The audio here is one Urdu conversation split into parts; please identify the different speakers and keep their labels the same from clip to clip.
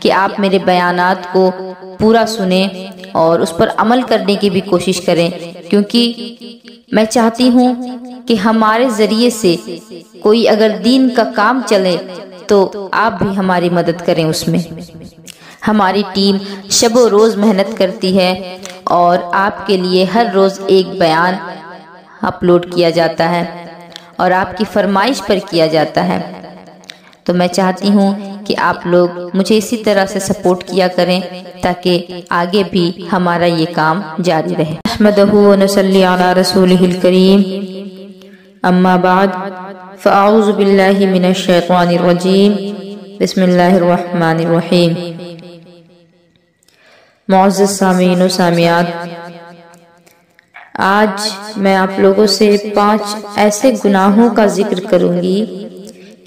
Speaker 1: کہ آپ میرے بیانات کو پورا سنیں اور اس پر عمل کرنے کی بھی کوشش کریں، کیونکہ میں چاہتی ہوں کہ ہمارے ذریعے سے کوئی اگر دین کا کام چلے تو آپ بھی ہماری مدد کریں اس میں۔ ہماری ٹیم شب و روز محنت کرتی ہے اور آپ کے لیے ہر روز ایک بیان اپلوڈ کیا جاتا ہے اور آپ کی فرمائش پر کیا جاتا ہے، تو میں چاہتی ہوں کہ آپ لوگ مجھے اسی طرح سے سپورٹ کیا کریں تاکہ آگے بھی ہمارا یہ کام جاری رہے۔ احمدہ و نصلی علی رسولہ الکریم، اما بعد فاعوذ باللہ من الشیطان الرجیم، بسم اللہ الرحمن الرحیم۔ معزز سامعین و سامعات، آج میں آپ لوگوں سے 5 ایسے گناہوں کا ذکر کروں گی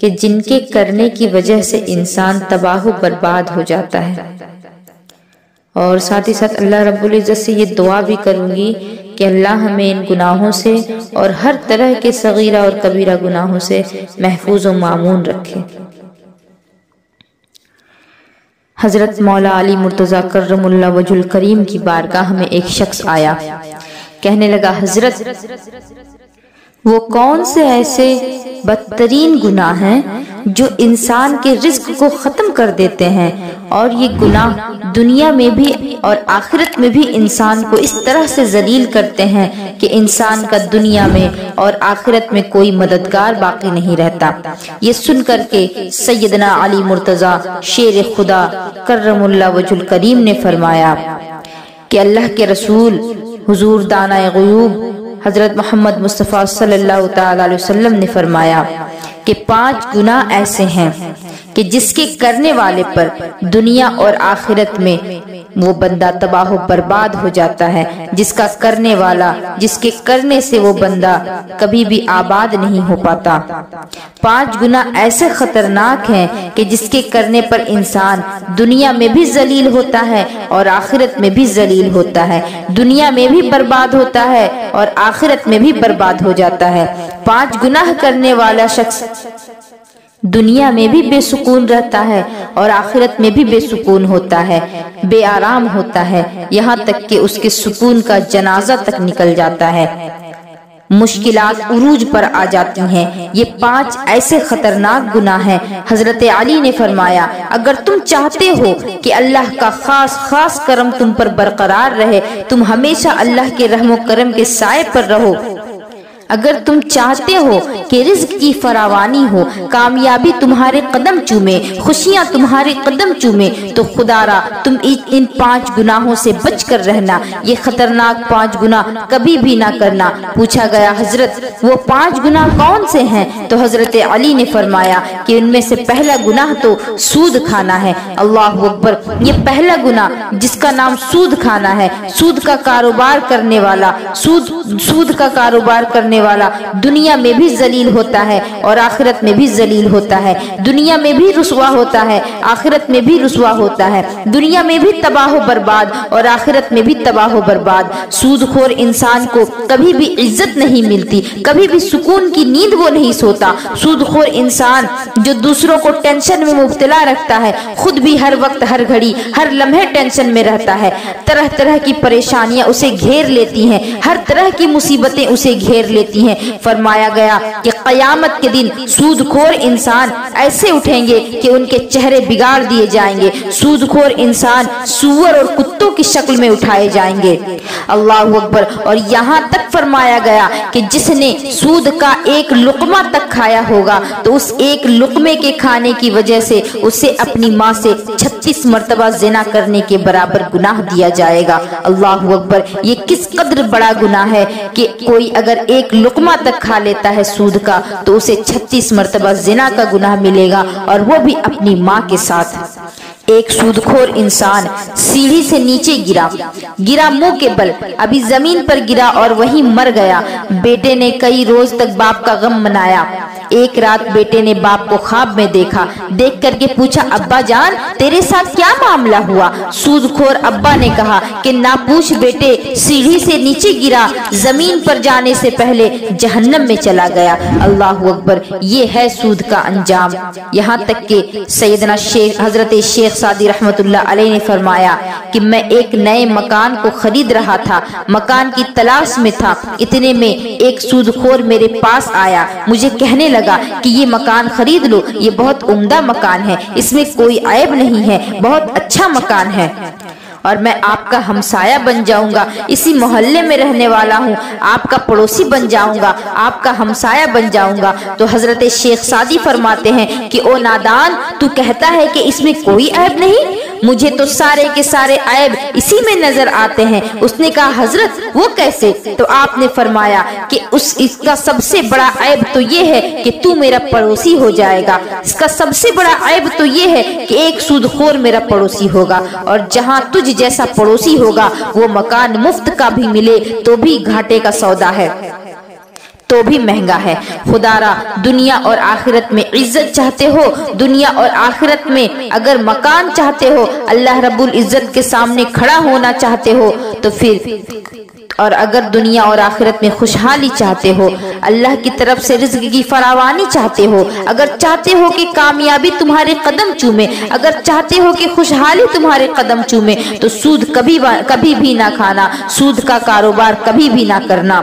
Speaker 1: کہ جن کے کرنے کی وجہ سے انسان تباہ و برباد ہو جاتا ہے، اور ساتھ ہی ساتھ اللہ رب العزت سے یہ دعا بھی کروں گی کہ اللہ ہمیں ان گناہوں سے اور ہر طرح کے صغیرہ اور کبیرہ گناہوں سے محفوظ و مامون رکھے۔ حضرت مولا علی مرتضیٰ کرم اللہ وجہ الکریم کی بارگاہ میں ایک شخص آیا، کہنے لگا، حضرت وہ کون سے ایسے بدترین گناہ ہیں جو انسان کے رزق کو ختم کر دیتے ہیں، اور یہ گناہ دنیا میں بھی اور آخرت میں بھی انسان کو اس طرح سے ذلیل کرتے ہیں کہ انسان کا دنیا میں اور آخرت میں کوئی مددگار باقی نہیں رہتا۔ یہ سن کر کے سیدنا علی مرتضیٰ شیر خدا کرم اللہ وجہ الکریم نے فرمایا کہ اللہ کے رسول حضور دانہ غیوب حضرت محمد مصطفیٰ صلی اللہ تعالی علیہ وسلم نے فرمایا کہ 5 گناہ ایسے ہیں کہ جس کے کرنے والے پر دنیا اور آخرت میں وہ بندہ تباہ و برباد ہو جاتا ہے، جس کا کرنے والا، جس کے کرنے سے وہ بندہ کبھی بھی آباد نہیں ہو پاتا۔ 5 گناہ ایسے خطرناک ہیں کہ جس کے کرنے پر انسان دنیا میں بھی ذلیل ہوتا ہے اور آخرت میں بھی ذلیل ہوتا ہے، دنیا میں بھی برباد ہوتا ہے اور آخرت میں بھی برباد ہو جاتا ہے۔ 5 گناہ کرنے والا شخص دنیا میں بھی بے سکون رہتا ہے اور آخرت میں بھی بے سکون ہوتا ہے، بے آرام ہوتا ہے، یہاں تک کہ اس کے سکون کا جنازہ تک نکل جاتا ہے، مشکلات عروج پر آ جاتی ہیں۔ یہ 5 ایسے خطرناک گناہ ہیں۔ حضرت علی نے فرمایا، اگر تم چاہتے ہو کہ اللہ کا خاص کرم تم پر برقرار رہے، تم ہمیشہ اللہ کے رحم و کرم کے سائے پر رہو، اگر تم چاہتے ہو کہ رزق کی فراوانی ہو، کامیابی تمہارے قدم چومے، خوشیاں تمہارے قدم چومے، تو خدا را تم ان 5 گناہوں سے بچ کر رہنا، یہ خطرناک 5 گناہ کبھی بھی نہ کرنا۔ پوچھا گیا، حضرت وہ 5 گناہ کون سے ہیں؟ تو حضرت علی نے فرمایا کہ ان میں سے پہلا گناہ تو سود کھانا ہے۔ اللہ اکبر! یہ پہلا گناہ جس کا نام سود کھانا ہے، سود کا کاروبار کرنے والا، سود کا کاروبار کرنے والا دنیا میں بھی ذلیل ہوتا ہے اور آخرت میں بھی ذلیل ہوتا ہے، دنیا میں بھی رسوا ہوتا ہے، آخرت میں بھی رسوا ہوتا ہے، دنیا میں بھی تباہ و برباد اور آخرت میں بھی تباہ و برباد۔ سود خور انسان کو کبھی بھی عزت نہیں ملتی، کبھی بھی سکون کی نیند وہ نہیں سوتا۔ سود خور انسان جو دوسروں کو ٹینشن میں مبتلا رکھتا ہے، خود بھی ہر وقت، ہر گھڑی، ہر لمحے ٹینشن میں رہتا ہے، طرح طرح کی پریشانیاں اسے گھیر لیتی ہیں، ہر طرح کی مصیبتیں اسے گھیر لیتی ہیں۔ فرمایا گیا کہ قیامت کے دن سود خور انسان ایسے اٹھیں گے کہ ان کے چہرے بگاڑ دیے جائیں گے، سود خور انسان سور اور کتوں کی شکل میں اٹھائے جائیں گے۔ اللہ اکبر! اور یہاں تک فرمایا گیا کہ جس نے سود کا ایک لقمہ تک کھایا ہوگا تو اس ایک لقمے کے کھانے کی وجہ سے اسے اپنی ماں سے 36 مرتبہ زنا کرنے کے برابر گناہ دیا جائے گا۔ اللہ اکبر! یہ کس قدر بڑا گناہ ہے کہ کوئی اگر ایک لقمہ تک کھا لیتا ہے سود کا تو اسے 36 مرتبہ زنا کا گناہ ملے گا، اور وہ بھی اپنی ماں کے ساتھ۔ ایک سودخور انسان سیڑھی سے نیچے گرا منہ کے بل، ابھی زمین پر گرا اور وہیں مر گیا۔ بیٹے نے کئی روز تک باپ کا غم منایا ایک رات بیٹے نے باپ کو خواب میں دیکھا، دیکھ کر کے پوچھا ابا جان تیرے ساتھ کیا معاملہ ہوا؟ سود خور ابا نے کہا کہ نہ پوچھ بیٹے، سیڑھی سے نیچے گرا، زمین پر جانے سے پہلے جہنم میں چلا گیا۔ اللہ اکبر، یہ ہے سود کا انجام۔ یہاں تک کہ سیدنا حضرت شیخ سعدی رحمت اللہ علیہ نے فرمایا کہ میں ایک نئے مکان کو خرید رہا تھا، مکان کی تلاش میں تھا، اتنے میں ایک سود خور میرے پاس آیا، مجھے کہنے لگا کہ یہ مکان خرید لو، یہ بہت عمدہ مکان ہے، اس میں کوئی عیب نہیں ہے، بہت اچھا مکان ہے اور میں آپ کا ہمسایہ بن جاؤں گا، اسی محلے میں رہنے والا ہوں، آپ کا پڑوسی بن جاؤں گا، آپ کا ہمسایہ بن جاؤں گا۔ تو حضرت شیخ سعدی فرماتے ہیں کہ او نادان، تو کہتا ہے کہ اس میں کوئی عیب نہیں، مجھے تو سارے کے سارے عیب اسی میں نظر آتے ہیں۔ اس نے کہا حضرت وہ کیسے؟ تو آپ نے فرمایا کہ اس کا سب سے بڑا عیب تو یہ ہے کہ تو میرا پڑوسی ہو جائے گا، اس کا سب سے بڑا عیب تو یہ ہے کہ ایک سود خور میرا پڑوسی ہوگا، اور جہاں تجھ جیسا پڑوسی ہوگا وہ مکان مفت کا بھی ملے تو بھی گھاٹے کا سودا ہے، تو بھی مہنگا ہے۔ خدا را دنیا اور آخرت میں عزت چاہتے ہو، دنیا اور آخرت میں اگر مکان چاہتے ہو، اللہ رب العزت کے سامنے کھڑا ہونا چاہتے ہو تو پھر، اور اگر دنیا اور آخرت میں خوشحالی چاہتے ہو، اللہ کی طرف سے رزق کی فراوانی چاہتے ہو، اگر چاہتے ہو کہ کامیابی تمہارے قدم چومے، اگر چاہتے ہو کہ خوشحالی تمہارے قدم چومے، تو سود کبھی بھی نہ کھانا، سود کا کاروبار کبھی بھی نہ کرنا،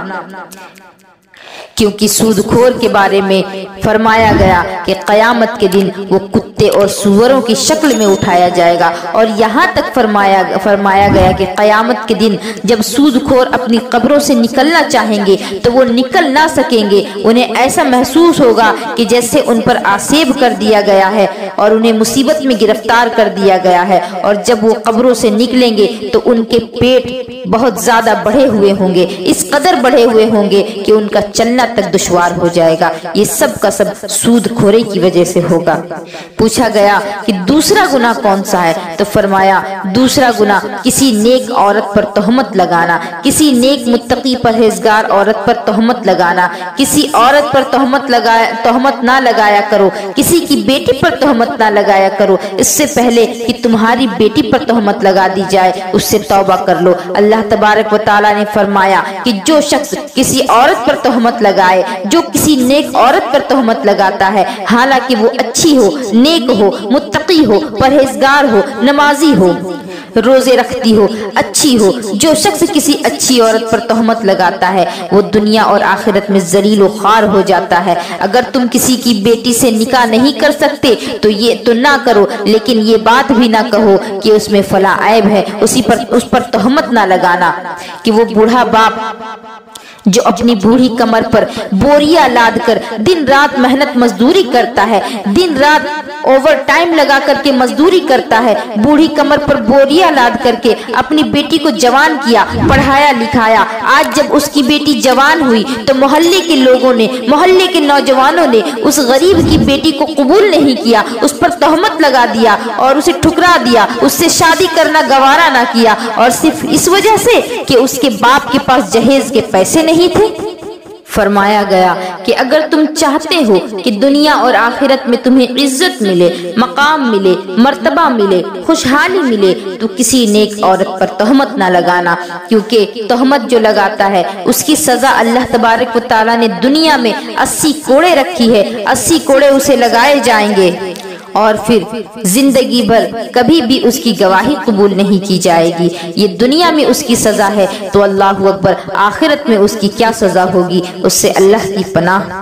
Speaker 1: کیونکہ سود خور کے بارے میں فرمایا گیا کہ قیامت کے دن وہ کتے اور سوروں کی شکل میں اٹھایا جائے گا، اور یہاں تک فرمایا گیا کہ قیامت کے دن جب سود خور اپنی قبروں سے نکلنا چاہیں گے تو وہ نکل نہ سکیں گے، انہیں ایسا محسوس ہوگا کہ جیسے ان پر آسیب کر دیا گیا ہے اور انہیں مصیبت میں گرفتار کر دیا گیا ہے، اور جب وہ قبروں سے نکلیں گے تو ان کے پیٹ بہت زیادہ بڑھے ہوئے ہوں گے، اس قدر بڑھے ہوئے ہوں گے کہ ان کا چلنا تک دشوار ہو جائے گا۔ یہ سب کا سب سود خوری کی وجہ سے ہوگا۔ پوچھا گیا کہ دوسرا گناہ کون سا ہے؟ تو فرمایا دوسرا گناہ کسی نیک عورت پر تہمت لگانا، کسی نیک متقی پرہیزگار عورت پر تہمت لگانا، کسی عورت پر تہمت نہ لگایا کرو، کسی کی بیٹی پر تہمت نہ لگایا کرو، اس سے پہلے کہ تمہاری بیٹی پر تہمت لگا دی جائے اس سے توبہ کر لو۔ اللہ تبارک و تعالیٰ نے فرمایا کہ جو شخص کسی عورت پر تہمت لگائے، جو کسی نیک عورت پر تہمت لگاتا ہے، حالانکہ وہ اچھی ہو، نیک ہو، متقی ہو، پرہیزگار ہو، نمازی ہو، روزے رکھتی ہو، اچھی ہو، جو شخص کسی اچھی عورت پر تہمت لگاتا ہے وہ دنیا اور آخرت میں ذلیل و خوار ہو جاتا ہے۔ اگر تم کسی کی بیٹی سے نکاح نہیں کر سکتے تو نہ کرو، لیکن یہ بات بھی نہ کہو کہ اس میں فلاں عیب ہے، اس پر تہمت نہ لگانا کہ وہ بوڑھا باپ جو اپنی بوڑھی کمر پر بوریا لاد کر دن رات محنت مزدوری کرتا ہے، دن رات اوور ٹائم لگا کر کے مزدوری کرتا ہے، بوڑھی کمر پر بوریا لاد کر کے اپنی بیٹی کو جوان کیا، پڑھایا لکھایا، آج جب اس کی بیٹی جوان ہوئی تو محلے کے لوگوں نے، محلے کے نوجوانوں نے اس غریب کی بیٹی کو قبول نہیں کیا، اس پر تہمت لگا دیا اور اسے ٹھکرا دیا، اس سے شادی کرنا گوارا نہ کیا، اور صرف اس وجہ سے کہ اس کے باپ کے پاس جہیز کے پیسے نہیں تھے۔ فرمایا گیا کہ اگر تم چاہتے ہو کہ دنیا اور آخرت میں تمہیں عزت ملے، مقام ملے، مرتبہ ملے، خوشحالی ملے، تو کسی نیک عورت پر تہمت نہ لگانا، کیونکہ تہمت جو لگاتا ہے اس کی سزا اللہ تبارک و تعالیٰ نے دنیا میں 80 کوڑے رکھی ہے، 80 کوڑے اسے لگائے جائیں گے، اور پھر زندگی بھر کبھی بھی اس کی گواہی قبول نہیں کی جائے گی۔ یہ دنیا میں اس کی سزا ہے تو اللہ اکبر آخرت میں اس کی کیا سزا ہوگی، اس سے اللہ کی پناہ۔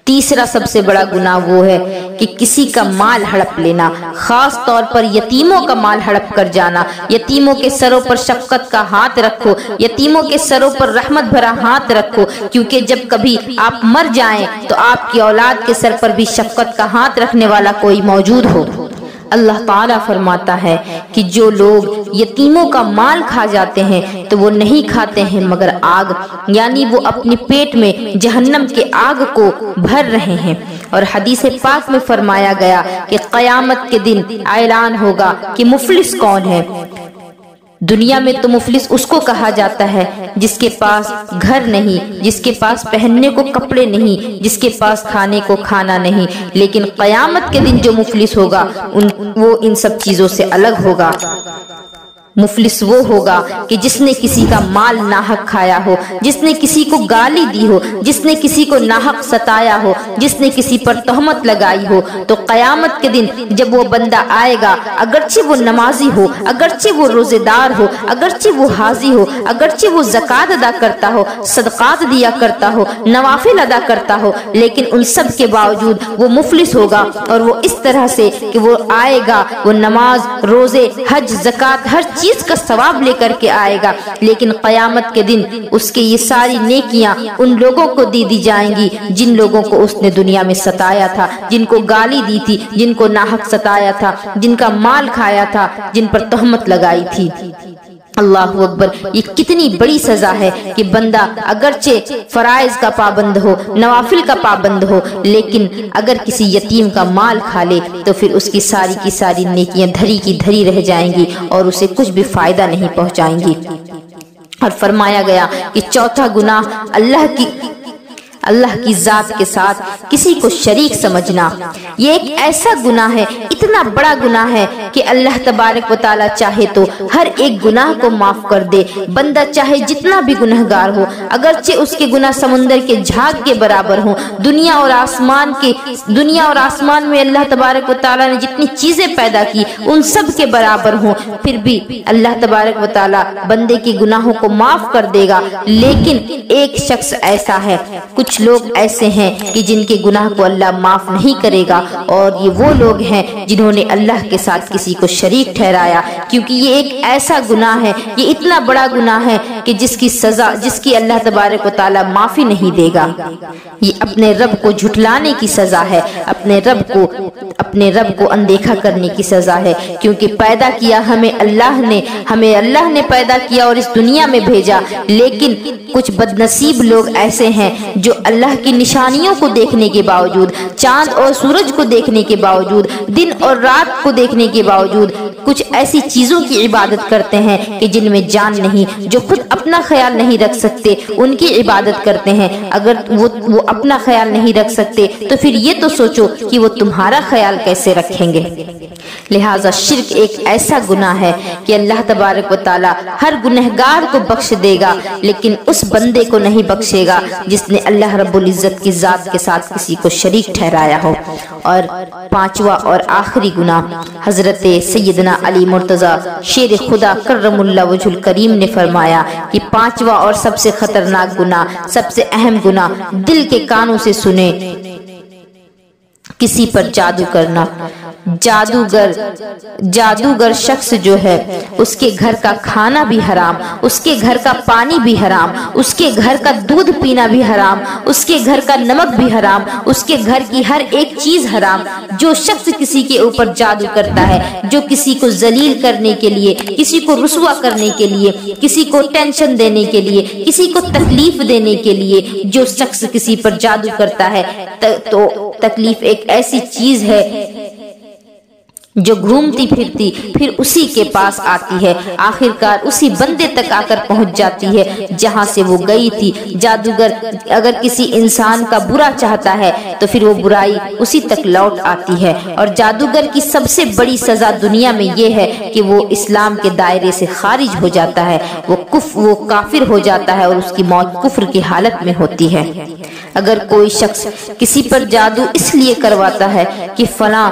Speaker 1: تیسرا سب سے بڑا گناہ وہ ہے کہ کسی کا مال ہڑپ لینا، خاص طور پر یتیموں کا مال ہڑپ کر جانا۔ یتیموں کے سروں پر شفقت کا ہاتھ رکھو، یتیموں کے سروں پر رحمت بھرا ہاتھ رکھو، کیونکہ جب کبھی آپ مر جائیں تو آپ کی اولاد کے سر پر بھی شفقت کا ہاتھ رکھنے والا کوئی موجود ہو۔ اللہ تعالیٰ فرماتا ہے کہ جو لوگ یتیموں کا مال کھا جاتے ہیں تو وہ نہیں کھاتے ہیں مگر آگ، یعنی وہ اپنے پیٹ میں جہنم کے آگ کو بھر رہے ہیں۔ اور حدیث پاک میں فرمایا گیا کہ قیامت کے دن اعلان ہوگا کہ مفلس کون ہے، دنیا میں تو مفلس اس کو کہا جاتا ہے جس کے پاس گھر نہیں، جس کے پاس پہننے کو کپڑے نہیں، جس کے پاس کھانے کو کھانا نہیں، لیکن قیامت کے دن جو مفلس ہوگا وہ ان سب چیزوں سے الگ ہوگا۔ مفلس وہ ہوگا کہ جس نے کسی کا مال ناحق کھایا ہو، جس نے کسی کو گالی دی ہو، جس نے کسی کو ناحق ستایا ہو، جس نے کسی پر تہمت لگائی ہو۔ تو قیامت کے دن جب وہ بندہ آئے گا، اگرچہ وہ نمازی ہو، اگرچہ وہ روزے دار ہو، اگرچہ وہ حاجی ہو، اگرچہ وہ زکوٰۃ ادا کرتا ہو، صدقات دیا کرتا ہو، نوافل ادا کرتا ہو، لیکن ان سب کے باوجود وہ مفلس ہوگا، اور وہ اس طرح سے کہ وہ آئے گا، وہ نماز، روزے، حج، زکوٰۃ ہر چیز کا ثواب لے کر کے آئے گا، لیکن قیامت کے دن اس کے یہ ساری نیکیاں ان لوگوں کو دی جائیں گی جن لوگوں کو اس نے دنیا میں ستایا تھا، جن کو گالی دی تھی، جن کو ناحق ستایا تھا، جن کا مال کھایا تھا، جن پر تہمت لگائی تھی۔ اللہ اکبر! یہ کتنی بڑی سزا ہے کہ بندہ اگرچہ فرائض کا پابند ہو، نوافل کا پابند ہو، لیکن اگر کسی یتیم کا مال کھا لے تو پھر اس کی ساری نیکیاں دھری کی دھری رہ جائیں گی اور اسے کچھ بھی فائدہ نہیں پہنچائیں گی۔ اور فرمایا گیا کہ چوتھا گناہ اللہ کی ذات کے ساتھ کسی کو شریک سمجھنا۔ یہ ایک ایسا گناہ ہے، اتنا بڑا گناہ ہے کہ اللہ تبارک و تعالی چاہے تو ہر ایک گناہ کو معاف کر دے۔ بندہ چاہے جتنا بھی گنہگار ہو، اگرچہ اس کے گناہ سمندر کے جھاگ کے برابر ہوں، دنیا اور آسمان میں اللہ تبارک و تعالی نے جتنی چیزیں پیدا کی ان سب کے برابر ہوں، پھر بھی اللہ تبارک و تعالی بندے کے گناہوں کو معاف کر دے گا۔ لیکن ایک شخص ایسا ہے، کچھ لوگ ایسے ہیں کہ جن کے گناہ کو اللہ معاف نہیں کرے گا، اور یہ وہ لوگ ہیں جنہوں نے اللہ کے ساتھ کسی کو شریک ٹھہرایا، کیونکہ یہ ایک ایسا گناہ ہے، یہ اتنا بڑا گناہ ہے کہ جس کی سزا، جس کی اللہ تبارک و تعالی معافی نہیں دے گا۔ یہ اپنے رب کو جھٹلانے کی سزا ہے، اپنے رب کو اندیکھا کرنے کی سزا ہے، کیونکہ پیدا کیا ہمیں اللہ نے پیدا کیا اور اس دنیا میں بھیجا، لیکن کچھ بدنصیب لوگ ایسے ہیں جو اللہ کی نشانیوں کو دیکھنے کے باوجود، چاند اور سورج کو دیکھنے کے باوجود، دن اور رات کو دیکھنے کے باوجود کچھ ایسی چیزوں کی عبادت کرتے ہیں کہ جن میں جان نہیں، جو خود اپنا خیال نہیں رکھ سکتے ان کی عبادت کرتے ہیں۔ اگر وہ اپنا خیال نہیں رکھ سکتے تو پھر یہ تو سوچو کہ وہ تمہارا خیال کیسے رکھیں گے۔ لہٰذا شرک ایک ایسا گناہ ہے کہ اللہ تبارک و تعالی ہر گنہگار کو بخش دے گا، لیکن اس بندے کو نہیں بخشے گا جس نے اللہ رب العزت کی ذات کے ساتھ کسی کو شریک ٹھہرایا ہو۔ اور پانچواں اور آخری گناہ، حضرت سیدنا علی مرتضیٰ شیر خدا کرم اللہ وجہ الکریم نے فرمایا کہ پانچواں اور سب سے خطرناک گناہ، سب سے اہم گناہ دل کے کانوں سے سنے کسی پر جادو کرنا۔ جادوگر شخص جو ہے، اس کے گھر کا کھانا بھی حرام، اس کے گھر کا پانی بھی حرام، اس کے گھر کا دودھ پینا بھی حرام، اس کے گھر کا نمک بھی حرام، اس کے گھر کی ہر ایک چیز حرام۔ جو شخص کسی کے اوپر جادو کرتا ہے، جو کسی کو ذلیل کرنے کے لیے، کسی کو رسوا کرنے کے لیے، کسی کو ٹینشن دینے کے لیے، کسی کو تکلیف دینے کے لیے جو شخص کسی پر جادو کرتا ہے، تو تکلیف ایک ایسی چیز ہے جو گھومتی پھرتی پھر اسی کے پاس آتی ہے، آخرکار اسی بندے تک آ کر پہنچ جاتی ہے جہاں سے وہ گئی تھی۔ جادوگر اگر کسی انسان کا برا چاہتا ہے تو پھر وہ برائی اسی تک لوٹ آتی ہے، اور جادوگر کی سب سے بڑی سزا دنیا میں یہ ہے کہ وہ اسلام کے دائرے سے خارج ہو جاتا ہے، وہ کافر ہو جاتا ہے، اور اس کی موت کفر کی حالت میں ہوتی ہے۔ اگر کوئی شخص کسی پر جادو اس لیے کرواتا ہے کہ فلاں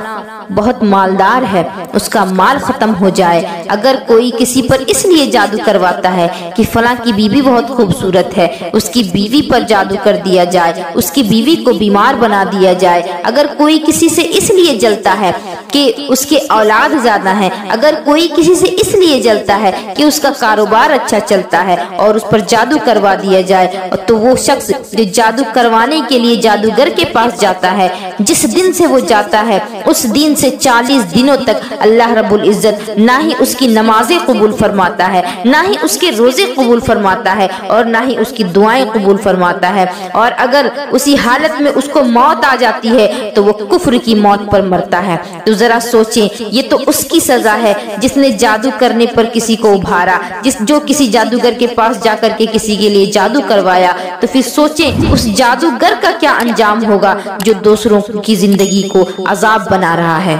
Speaker 1: بہت مالدار ہے، اس کا مال ختم ہو جائے، اگر کوئی کسی پر اس لیے جادو کرواتا ہے کہ فلاں کی بیوی بہت خوبصورت ہے، اس کی بیوی پر جادو کر دیا جائے، اس کی بیوی کو بیمار بنا دیا جائے، اگر کوئی کسی سے اس لیے جلتا ہے کہ اس کے اولاد زیادہ ہیں، اگر کوئی کسی سے اس لیے جلتا ہے کہ اس کا کاروبار اچھا چلتا ہے اور اس پر جادو کروا دیا جائے، تو وہ شخص جو جادو کروانے کے لیے جادوگر کے پاس جاتا ہے، جس دن سے وہ جاتا ہے اس دن سے 40 دنوں تک اللہ رب العزت نہ ہی اس کی نمازیں قبول فرماتا ہے، نہ ہی اس کے روزے قبول فرماتا ہے، اور نہ ہی اس کی دعائیں قبول فرماتا ہے۔ اور اگر اسی حالت میں اس کو موت آ جاتی ہے تو وہ کفر کی موت پر مرتا ہے۔ تو ذرا سوچیں، یہ تو اس کی سزا ہے جس نے جادو کرنے پر کسی کو ابھارا، جو کسی جادوگر کے پاس جا کر کے کسی کے لیے جادو کروایا۔ تو پھر سوچیں اس جادوگر کا کیا انجام ہوگا جو دوسروں کی زندگی کو عذاب بنا رہا ہے۔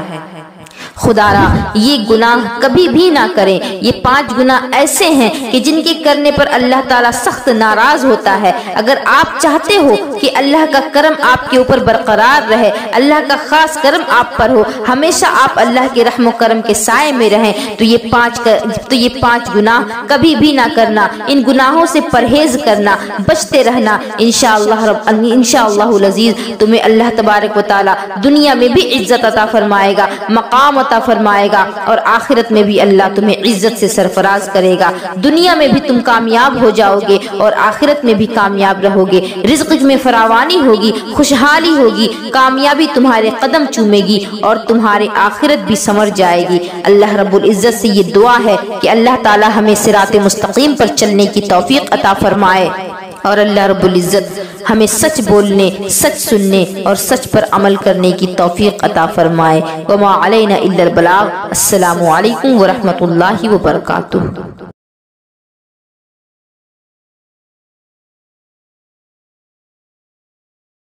Speaker 1: خدا را یہ گناہ کبھی بھی نہ کریں۔ یہ 5 گناہ ایسے ہیں کہ جن کے کرنے پر اللہ تعالیٰ سخت ناراض ہوتا ہے۔ اگر آپ چاہتے ہو کہ اللہ کا کرم آپ کے اوپر برقرار رہے، اللہ کا خاص کرم آپ پر ہو، ہمیشہ آپ اللہ کے رحم و کرم کے سائے میں رہیں، تو یہ 5 گناہ کبھی بھی نہ کرنا۔ ان گناہوں سے پرہیز کرنا، بچتے رہنا۔ انشاءاللہ العزیز تمہیں اللہ تبارک و تعالیٰ دنیا میں بھی عزت عطا فرمائے گا، مقام عطا فرمائے گا، اور آخرت میں بھی اللہ تمہیں عزت سے سرفراز کرے گا۔ دنیا میں بھی تم کامیاب ہو جاؤ گے اور آخرت میں بھی کامیاب رہو گے۔ رزق میں فراوانی ہوگی، خوشحالی ہوگی، کامیابی تمہارے قدم چومے گی اور تمہاری آخرت بھی سنور جائے گی۔ اللہ رب العزت سے یہ دعا ہے کہ اللہ تعالی ہمیں صراط مستقیم پر چلنے کی توفیق عطا فرمائے، اور اللہ رب العزت ہمیں سچ بولنے، سچ سننے اور سچ پر عمل کرنے کی توفیق عطا فرمائے۔ وما علینا الا البلاغ۔ السلام علیکم ورحمۃ اللہ وبرکاتہ۔